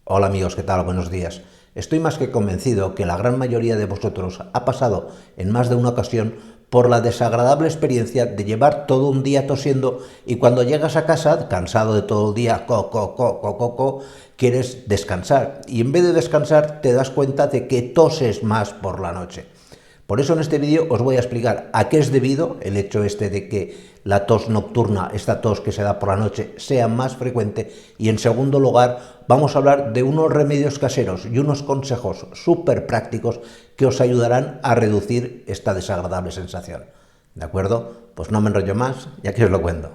Hola amigos, ¿qué tal? Buenos días. Estoy más que convencido que la gran mayoría de vosotros ha pasado en más de una ocasión por la desagradable experiencia de llevar todo un día tosiendo y cuando llegas a casa, cansado de todo el día, quieres descansar y en vez de descansar te das cuenta de que toses más por la noche. Por eso en este vídeo os voy a explicar a qué es debido el hecho este de que la tos nocturna, esta tos que se da por la noche, sea más frecuente y en segundo lugar vamos a hablar de unos remedios caseros y unos consejos súper prácticos que os ayudarán a reducir esta desagradable sensación. ¿De acuerdo? Pues no me enrollo más, ya que os lo cuento.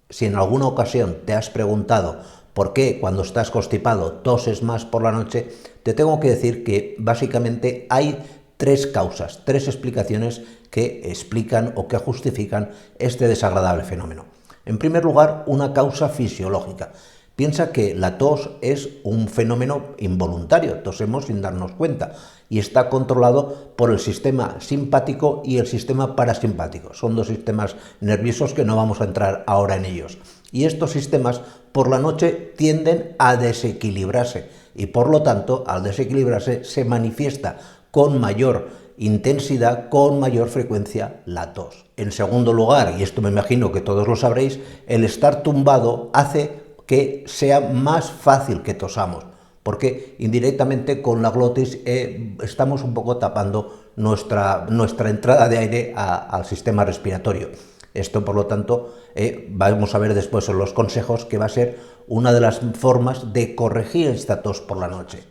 Si en alguna ocasión te has preguntado por qué cuando estás constipado toses más por la noche, te tengo que decir que básicamente hay tres causas, tres explicaciones que explican o que justifican este desagradable fenómeno. En primer lugar, una causa fisiológica. Piensa que la tos es un fenómeno involuntario, tosemos sin darnos cuenta y está controlado por el sistema simpático y el sistema parasimpático. Son dos sistemas nerviosos que no vamos a entrar ahora en ellos. Y estos sistemas por la noche tienden a desequilibrarse y por lo tanto al desequilibrarse se manifiesta con mayor intensidad, con mayor frecuencia la tos. En segundo lugar, y esto me imagino que todos lo sabréis, el estar tumbado hace que sea más fácil que tosamos, porque indirectamente con la glotis estamos un poco tapando nuestra entrada de aire al sistema respiratorio. Esto, por lo tanto, vamos a ver después en los consejos que va a ser una de las formas de corregir esta tos por la noche.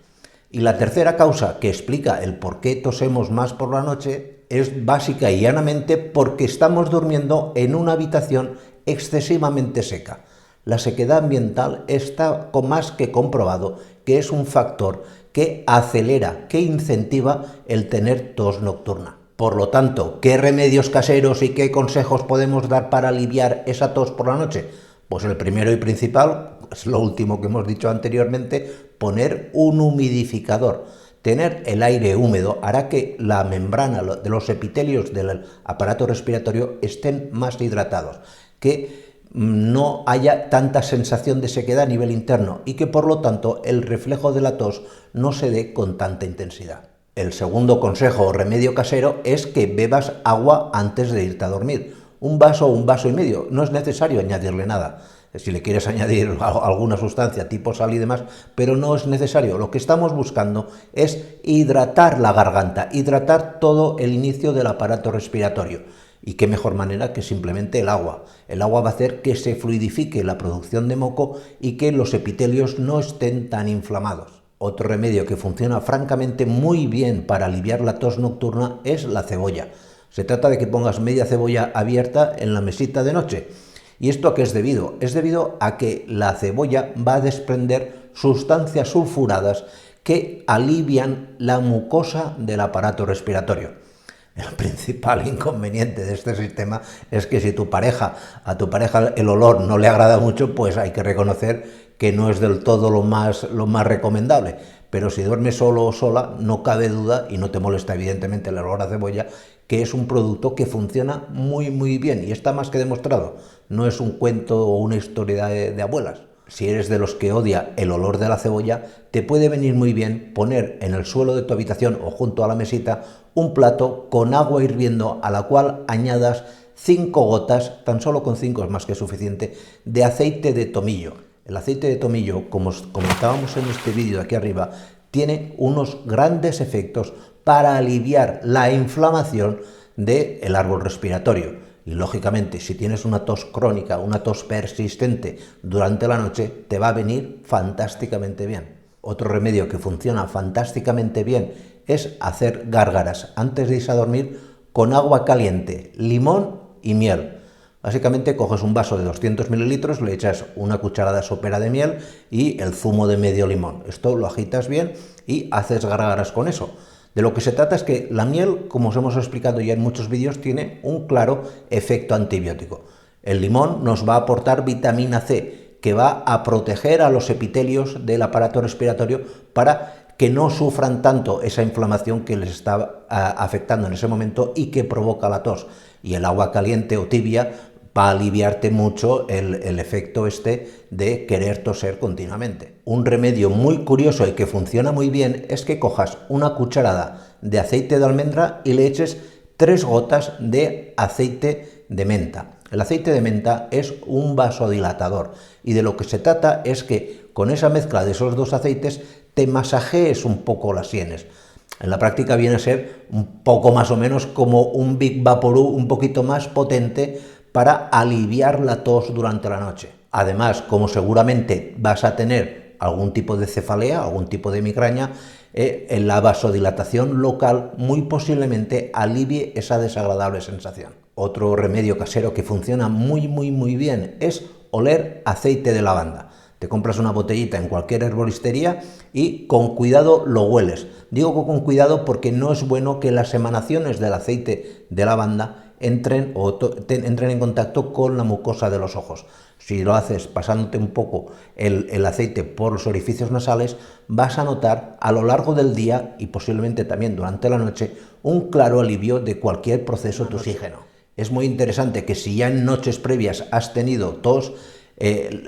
Y la tercera causa que explica el por qué tosemos más por la noche es básica y llanamente porque estamos durmiendo en una habitación excesivamente seca. La sequedad ambiental está más que comprobado que es un factor que acelera, que incentiva el tener tos nocturna. Por lo tanto, ¿qué remedios caseros y qué consejos podemos dar para aliviar esa tos por la noche? Pues el primero y principal, es lo último que hemos dicho anteriormente, poner un humidificador. Tener el aire húmedo hará que la membrana de los epitelios del aparato respiratorio estén más hidratados, que no haya tanta sensación de sequedad a nivel interno y que por lo tanto el reflejo de la tos no se dé con tanta intensidad. El segundo consejo o remedio casero es que bebas agua antes de irte a dormir. Un vaso o un vaso y medio, no es necesario añadirle nada. Si le quieres añadir alguna sustancia tipo sal y demás, pero no es necesario. Lo que estamos buscando es hidratar la garganta, hidratar todo el inicio del aparato respiratorio. Y qué mejor manera que simplemente el agua. El agua va a hacer que se fluidifique la producción de moco y que los epitelios no estén tan inflamados. Otro remedio que funciona francamente muy bien para aliviar la tos nocturna es la cebolla. Se trata de que pongas media cebolla abierta en la mesita de noche. ¿Y esto a qué es debido? Es debido a que la cebolla va a desprender sustancias sulfuradas que alivian la mucosa del aparato respiratorio. El principal inconveniente de este sistema es que si a tu pareja el olor no le agrada mucho, pues hay que reconocer que no es del todo lo más recomendable. Pero si duermes solo o sola, no cabe duda, y no te molesta evidentemente el olor a cebolla, que es un producto que funciona muy bien y está más que demostrado. No es un cuento o una historia de abuelas. Si eres de los que odia el olor de la cebolla, te puede venir muy bien poner en el suelo de tu habitación o junto a la mesita un plato con agua hirviendo a la cual añadas 5 gotas, tan solo con 5 es más que suficiente, de aceite de tomillo. El aceite de tomillo, como os comentábamos en este vídeo de aquí arriba, tiene unos grandes efectos para aliviar la inflamación del árbol respiratorio. Y lógicamente, si tienes una tos crónica, una tos persistente durante la noche, te va a venir fantásticamente bien. Otro remedio que funciona fantásticamente bien es hacer gárgaras antes de irse a dormir con agua caliente, limón y miel. Básicamente coges un vaso de 200 mililitros, le echas una cucharada sopera de miel y el zumo de medio limón. Esto lo agitas bien y haces gárgaras con eso. De lo que se trata es que la miel, como os hemos explicado ya en muchos vídeos, tiene un claro efecto antibiótico. El limón nos va a aportar vitamina C, que va a proteger a los epitelios del aparato respiratorio para que no sufran tanto esa inflamación que les está afectando en ese momento y que provoca la tos. Y el agua caliente o tibia va a aliviarte mucho el efecto este de querer toser continuamente. Un remedio muy curioso y que funciona muy bien es que cojas una cucharada de aceite de almendra y le eches 3 gotas de aceite de menta. El aceite de menta es un vasodilatador y de lo que se trata es que con esa mezcla de esos 2 aceites te masajees un poco las sienes. En la práctica viene a ser un poco más o menos como un Big Vaporub un poquito más potente para aliviar la tos durante la noche. Además, como seguramente vas a tener algún tipo de cefalea, algún tipo de migraña, en la vasodilatación local muy posiblemente alivie esa desagradable sensación. Otro remedio casero que funciona muy bien es oler aceite de lavanda. Te compras una botellita en cualquier herboristería y con cuidado lo hueles. Digo que con cuidado porque no es bueno que las emanaciones del aceite de lavanda entren en contacto con la mucosa de los ojos. Si lo haces pasándote un poco el aceite por los orificios nasales, vas a notar a lo largo del día y posiblemente también durante la noche un claro alivio de cualquier proceso tosígeno. Es muy interesante que si ya en noches previas has tenido tos,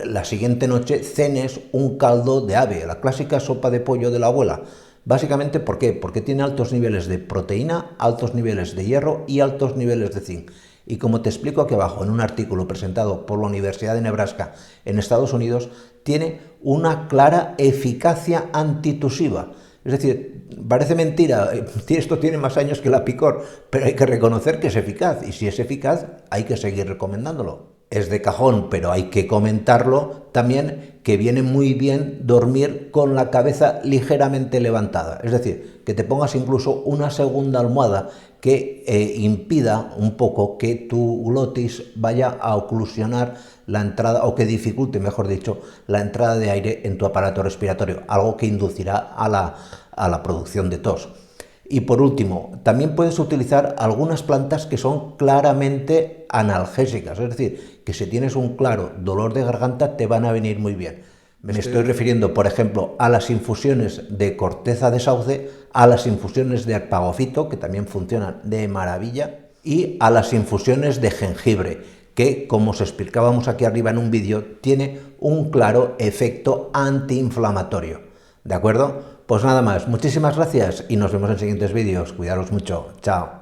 la siguiente noche cenes un caldo de ave, la clásica sopa de pollo de la abuela. Básicamente, ¿por qué? Porque tiene altos niveles de proteína, altos niveles de hierro y altos niveles de zinc. Y como te explico aquí abajo en un artículo presentado por la Universidad de Nebraska en Estados Unidos, tiene una clara eficacia antitusiva. Es decir, parece mentira, esto tiene más años que la picor, pero hay que reconocer que es eficaz, y si es eficaz hay que seguir recomendándolo. Es de cajón, pero hay que comentarlo también, que viene muy bien dormir con la cabeza ligeramente levantada, es decir, que te pongas incluso una segunda almohada que impida un poco que tu glotis vaya a oclusionar la entrada, o que dificulte, mejor dicho, la entrada de aire en tu aparato respiratorio, algo que inducirá a la producción de tos. Y por último, también puedes utilizar algunas plantas que son claramente analgésicas, es decir, que si tienes un claro dolor de garganta te van a venir muy bien. Me estoy refiriendo, por ejemplo, a las infusiones de corteza de sauce, a las infusiones de arpagofito, que también funcionan de maravilla, y a las infusiones de jengibre, que, como os explicábamos aquí arriba en un vídeo, tiene un claro efecto antiinflamatorio. ¿De acuerdo? Pues nada más, muchísimas gracias y nos vemos en siguientes vídeos. Cuidaros mucho. Chao.